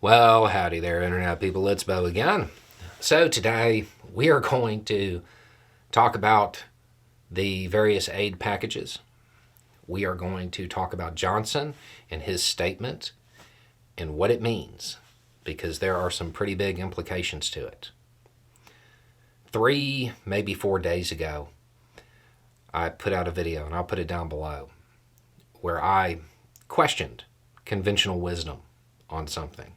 Well, howdy there, Internet people. It's Bo again. So, today we are going to talk about the various aid packages. We are going to talk about Johnson and his statement and what it means, because there are some pretty big implications to it. 3, maybe 4 days ago, I put out a video, and I'll put it down below, where I questioned conventional wisdom on something.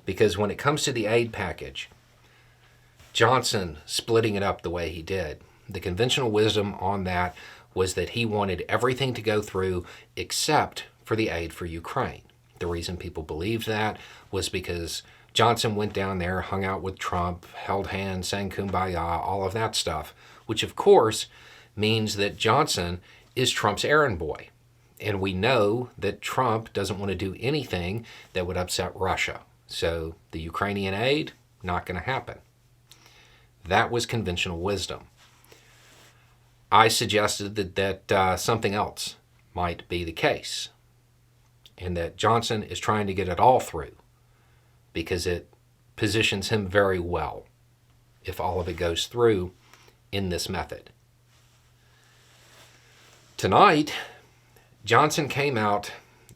Because when it comes to the aid package, Johnson splitting it up the way he did, the conventional wisdom on that was that he wanted everything to go through except for the aid for Ukraine. The reason people believed that was because Johnson went down there, hung out with Trump, held hands, sang kumbaya, all of that stuff, which of course means that Johnson is Trump's errand boy. And we know that Trump doesn't want to do anything that would upset Russia. So the Ukrainian aid, not going to happen. That was conventional wisdom. I suggested that something else might be the case, and that Johnson is trying to get it all through because it positions him very well if all of it goes through in this method. Tonight, Johnson came out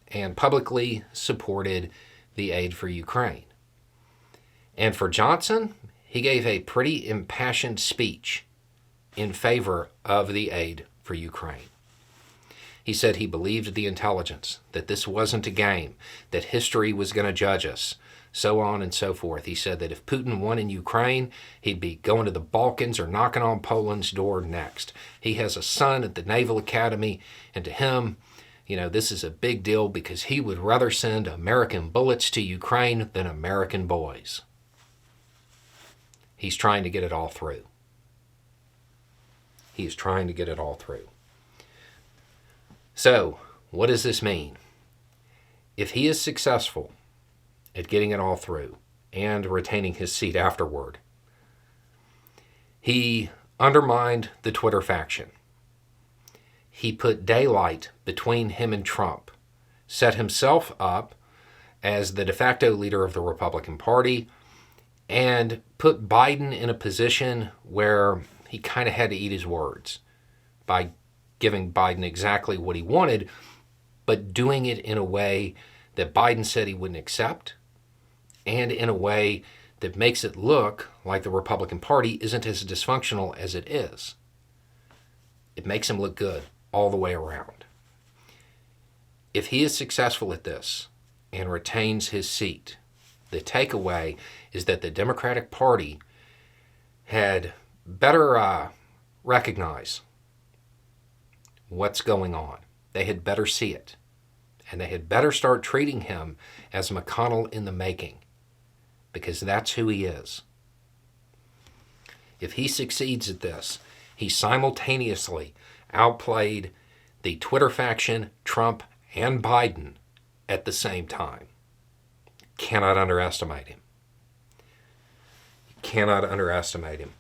and publicly supported the aid for Ukraine. And for Johnson, he gave a pretty impassioned speech in favor of the aid for Ukraine. He said he believed the intelligence, that this wasn't a game, that history was going to judge us, so on and so forth. He said that if Putin won in Ukraine, he'd be going to the Balkans or knocking on Poland's door next. He has a son at the Naval Academy, and to him, this is a big deal because he would rather send American bullets to Ukraine than American boys. He's trying to get it all through. He's trying to get it all through. So, what does this mean? If he is successful at getting it all through and retaining his seat afterward, he undermined the Twitter faction. He put daylight between him and Trump, set himself up as the de facto leader of the Republican Party, and put Biden in a position where he kind of had to eat his words by giving Biden exactly what he wanted, but doing it in a way that Biden said he wouldn't accept, and in a way that makes it look like the Republican Party isn't as dysfunctional as it is. It makes him look good all the way around. If he is successful at this and retains his seat, the takeaway is that the Democratic Party had better recognize what's going on. They had better see it. And they had better start treating him as McConnell in the making, because that's who he is. If he succeeds at this, he simultaneously outplayed the Twitter faction, Trump, and Biden at the same time. Cannot underestimate him. Cannot underestimate him.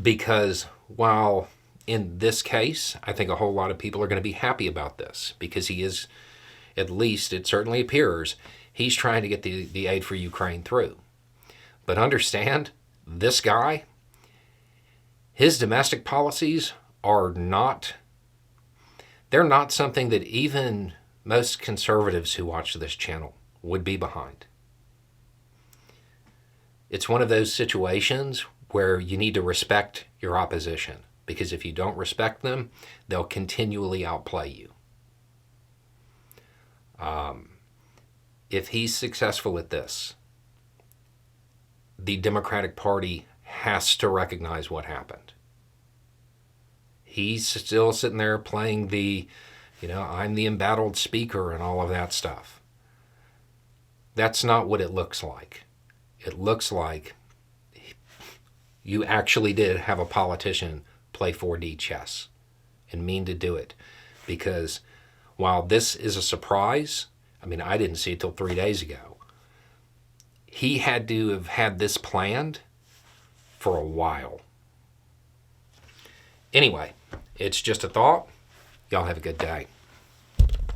Because while in this case, I think a whole lot of people are going to be happy about this, because he is, at least it certainly appears, he's trying to get the aid for Ukraine through. But understand, this guy, his domestic policies are not, they're not something that even most conservatives who watch this channel would be behind. It's one of those situations where you need to respect your opposition, because if you don't respect them, they'll continually outplay you. If he's successful at this, the Democratic Party has to recognize what happened. He's still sitting there playing the, I'm the embattled speaker and all of that stuff. That's not what it looks like. It looks like you actually did have a politician play 4D chess and mean to do it. Because while this is a surprise, I didn't see it till 3 days ago. He had to have had this planned for a while. Anyway, it's just a thought. Y'all have a good day.